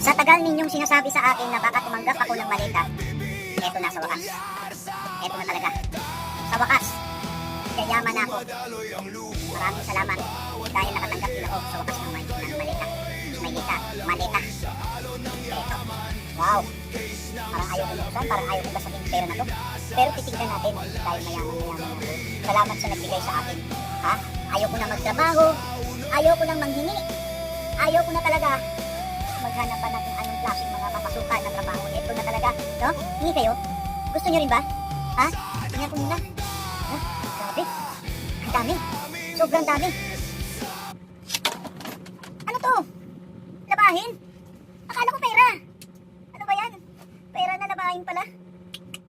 Sa tagal ninyong sinasabi sa akin na baka tumanggap ako ng maleta, eto na sa wakas. Eto na talaga. Sa wakas, yayaman ako. Maraming salamat dahil nakatanggap din ako sa wakas ng maleta. Maleta. Eto. Wow. Parang ayaw ko buksan, parang ayaw ko basahin yung pera na to. Pero titignan natin dahil mayaman ako. Salamat sa nagbigay sa akin. Ha? Ayaw ko na magtrabaho. Ayaw ko nang manghingi. Ayaw ko na talaga maghanap pa natin anong klaseng mga papasukan na trabaho. Ito na talaga. No? Hingi kayo? Gusto nyo rin ba? Ha? Tingnan ko muna. Ha? Grabe. Ang dami. Sobrang dami. Ano to? Labahin? Akala ko pera. Ano ba yan? Pera na labahin pala.